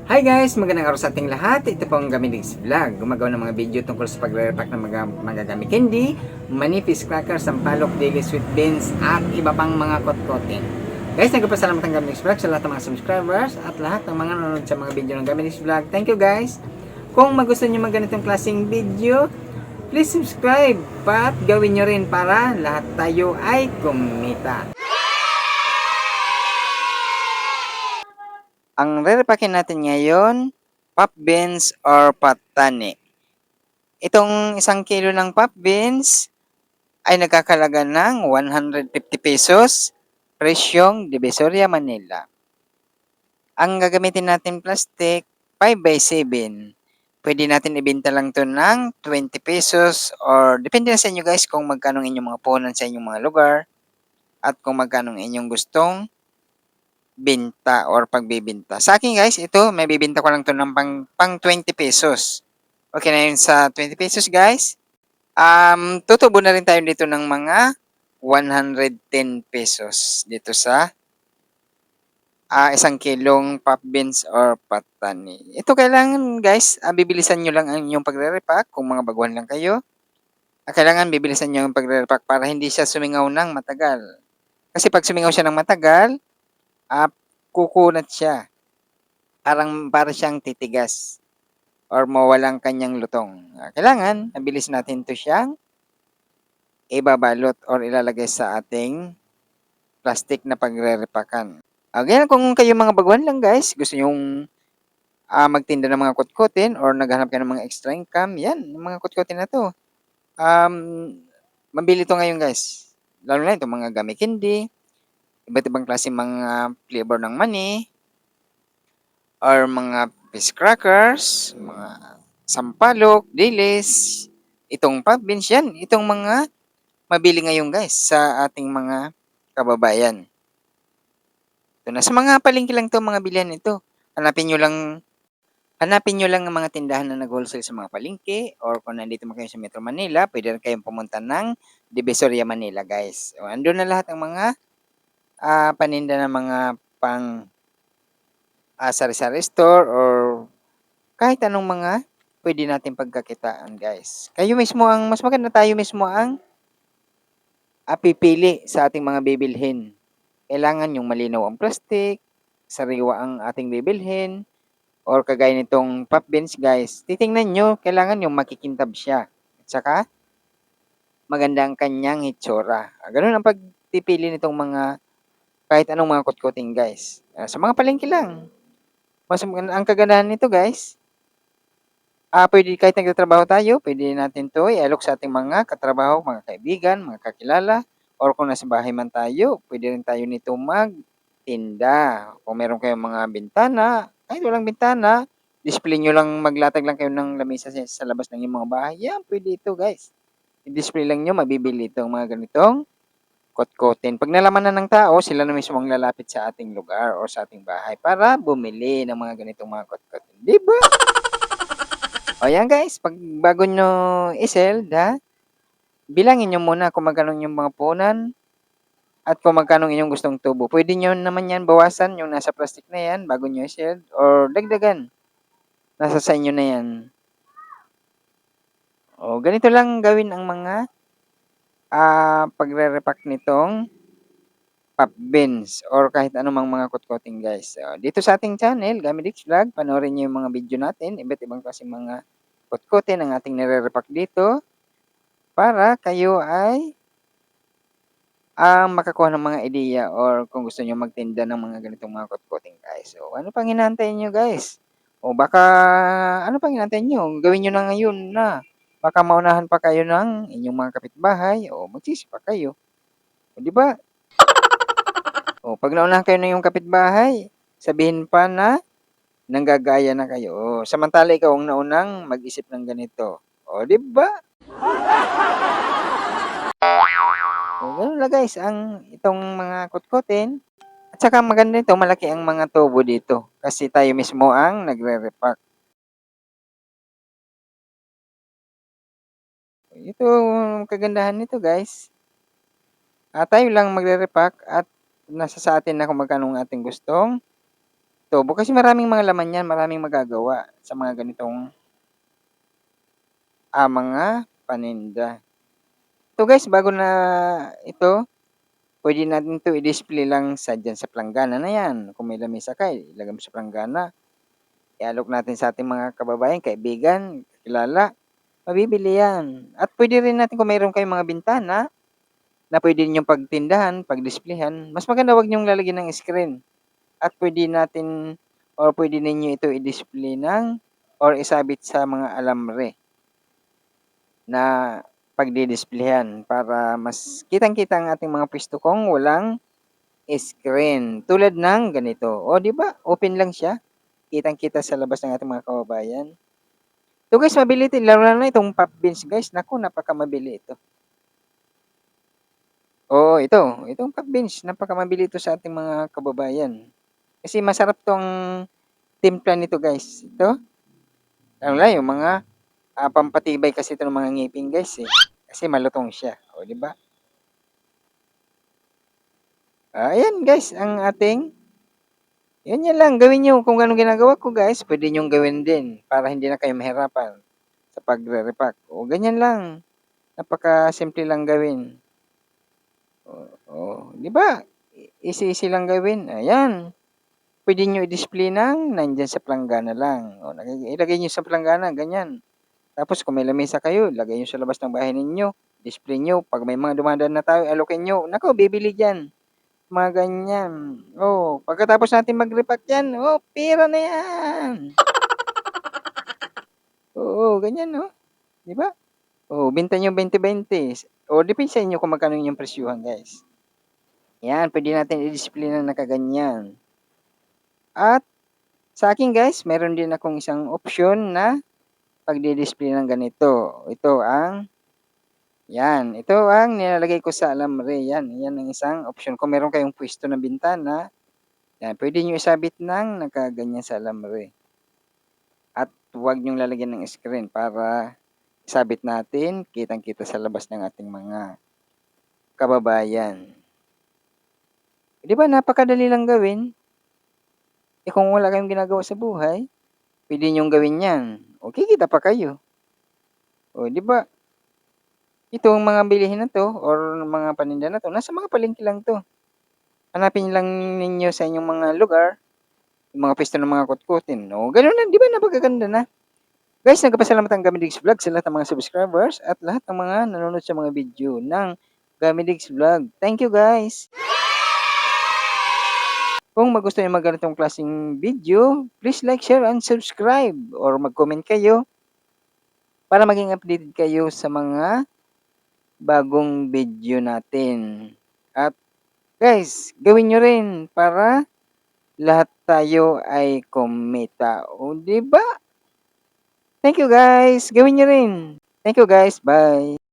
Hi guys! Magandang araw sa ating lahat. Ito po ang Gaminis Vlog. Gumagawa ng mga video tungkol sa pagre-repack ng mga magagamit candy, manipis crackers, sampalok, daily sweet beans, at iba pang mga kot-kotin. Guys, nagpapasalamat ang Gaminis Vlog sa lahat ng mga subscribers at lahat ng mga nanonood sa mga video ng Gaminis Vlog. Thank you guys! Kung magustuhan nyo mga ganitong klaseng video, please subscribe at gawin nyo rin para lahat tayo ay kumita. Ang re-repackin natin ngayon, pop beans or patani. Itong 1 kilo ng pop beans ay nagkakalaga ng 150 pesos, presyong Divisoria, Manila. Ang gagamitin natin plastic, 5x7. Pwede natin ibenta lang to ng 20 pesos or depende na sa inyo guys kung magkano inyong mga puhunan sa inyong mga lugar at kung magkano inyong gustong benta or pagbibenta. Sa akin guys, ito may bibenta ko lang to ng pang 20 pesos. Okay na yun sa 20 pesos guys. Tutubo na rin tayo dito ng mga 110 pesos dito sa 1 kilong pop beans or patani. Ito kailangan guys, bibilisan nyo lang ang inyong pagre-repack kung mga baguhan lang kayo. Kailangan bibilisan nyo ang pagre-repack para hindi siya sumingaw ng matagal. Kasi pag sumingaw siya ng matagal, kukunat siya. Para siyang titigas or mawalang kanyang lutong. Kailangan, mabilis natin to siyang ibabalot or ilalagay sa ating plastic na pagre-repakan. Ganyan kung kayo mga baguhan lang guys, gusto nyong magtinda ng mga kutkutin or naghanap ka ng mga extra income, yan, yung mga kutkutin na to. Mabili to ngayon guys. Lalo na itong mga gummy candy, iba't ibang klase mga flavor ng mani, or mga fish crackers, mga sampalok, dilis, itong pop beans yan, itong mga mabili ngayon guys sa ating mga kababayan. Ito na, sa mga palengke lang to, mga bilihan ito. Hanapin nyo lang ang mga tindahan na nag-wholesale sa mga palengke or kung nandito man kayo sa Metro Manila, pwede rin kayong pumunta ng Divisoria, Manila guys. O, andun na lahat ng mga paninda ng mga pang sari-sari store or kahit anong mga pwede natin pagkakitaan guys. Mas maganda tayo mismo ang pipili sa ating mga bibilhin. Kailangan yung malinaw ang plastic, sariwa ang ating bibilhin, or kagaya nitong pop beans guys. Titingnan nyo, kailangan yung makikintab siya. At saka, maganda ang kanyang hitsura. Ganun ang pagpipili nitong mga kahit anong mga kutkuting guys. Sa mga palengke lang. Ang kagandahan nito guys, pwede kahit nagtatrabaho tayo, pwede natin 'to i-alok sa ating mga katrabaho, mga kaibigan, mga kakilala, or kung nasa bahay man tayo, pwede rin tayo nito magtinda. Kung meron kayong mga bintana, kahit walang bintana, display nyo lang, maglatag lang kayo ng lamesa sa labas ng inyong mga bahay. Yan, pwede ito guys. I-display lang nyo, mabibili itong mga ganitong kotkotin. Pag nalaman na ng tao, sila na mismo ang lalapit sa ating lugar o sa ating bahay para bumili ng mga ganitong mga kotkotin. Di ba? O yan guys, bago nyo i-sell, bilangin nyo muna kung magkano yung mga punan at kung magkano inyong gustong tubo. Pwede nyo naman yan bawasan yung nasa plastic na yan bago nyo i-sell or dagdagan. Nasa sa inyo na yan. O ganito lang gawin ang mga pagre-repack nitong pop beans or kahit anumang mga kutkuting guys. Dito sa ating channel, Gamidix Vlog, panoorin niyo yung mga video natin, iba't ibang klaseng mga kutkutin ang ating nire-repack dito para kayo ay makakuha ng mga ideya or kung gusto niyo magtinda ng mga ganitong mga kutkuting guys. So, ano pang hinahantay niyo guys? O baka, ano pang hinahantay niyo? Gawin niyo na ngayon na. Baka maunahan pa kayo ng inyong mga kapitbahay o magsisi pa kayo. O, di ba? O, pag naunahan kayo ng iyong kapitbahay, sabihin pa na nanggagaya na kayo. O, samantala ikaw ang naunang mag-isip ng ganito. O, di ba? O, ganun lang guys, itong mga kutkutin. At saka maganda nito, malaki ang mga tubo dito. Kasi tayo mismo ang nagre-repack. Ito, kagandahan nito guys. Tayo lang magre-repack at nasa sa atin na kung magkano ang ating gustong tubo kasi maraming mga laman yan, maraming magagawa sa mga ganitong mga paninda. So guys, bago na ito, pwede natin 'to i-display lang sa diyan sa planggana na 'yan. Kung may lamesa ka, ilagay mo sa planggana. I-alok natin sa ating mga kababayan, kaibigan, kilala, mabibili 'yan. At pwede rin natin kung mayroon kayong mga bintana na pwede niyong pagtindahan, pagdisplayhan, mas maganda 'wag niyong lalagyan ng screen. At pwede natin or pwede ninyo ito i-display ng or isabit sa mga alambre na pagdidisplayhan para mas kitang-kita ang ating mga puwesto kung walang screen. Tulad ng ganito, oh, 'di ba open lang siya, kitang-kita sa labas ng ating mga kababayan. So guys, mabili ito lalo na itong pop beans guys, naku napakamabili ito. Oo, itong pop beans napakamabili ito sa ating mga kababayan. Kasi masarap 'tong timpla nito guys, ito. Lalo na yung mga, pampatibay kasi ito ng mga ngipin guys, eh, kasi malutong siya, oh, 'di ba? Ayan guys ang ating yan lang gawin niyo kung anong ginagawa ko guys, puwede niyong gawin din para hindi na kayo mahirapan sa pagre-repack. O ganyan lang, napakasimple lang gawin. Oh, 'di ba? Easy-easy lang gawin, ayan. Puwede niyo i-display ng nandiyan sa planggana lang, o ilagay niyo sa planggana ganyan. Tapos kung may lamesa kayo, ilagay niyo sa labas ng bahay ninyo, display niyo, 'pag may mga dumadaan na tao alokin niyo, naku bibili diyan. Mga ganyan. Oo, pagkatapos natin mag-repack yan, oh, pera na yan. Oo, ganyan, no? 'Di ba? Oo, benta niyo 20-20. O depende sa inyo kung magkano yung presyuhan, guys. Yan, pwede natin i-display na nakaganyan. At sa akin, guys, meron din akong isang option na pagdi-display ng ganito. Ito ang nilalagay ko sa alambre. Yan ang isang option. Kung meron kayong pwesto na bintana, yan, pwede nyo isabit ng nakaganyan sa alambre. At huwag nyong lalagyan ng screen para isabit natin, kitang-kita sa labas ng ating mga kababayan. 'Di ba napakadali lang gawin? Eh, kung wala kayong ginagawa sa buhay, pwede nyong gawin 'yan. O kikita pa kayo. O 'di ba? Itong mga bilihin na 'to or mga paninda na 'to, nasa mga palengke lang 'to. Hanapin lang ninyo sa inyong mga lugar, yung mga puwesto ng mga kutkutin. O gano'n na, 'di ba napakaganda na? Guys, nagpapasalamat ang Gamidigs Vlog sa lahat ng mga subscribers at lahat ng mga nanonood sa mga video ng Gamidigs Vlog. Thank you guys! Kung magustuhan niyo mga ganitong klaseng video, please like, share, and subscribe or mag-comment kayo para maging updated kayo sa mga bagong video natin. At guys, gawin nyo rin para lahat tayo ay kumita. O, di ba? Thank you guys! Gawin nyo rin! Thank you guys! Bye!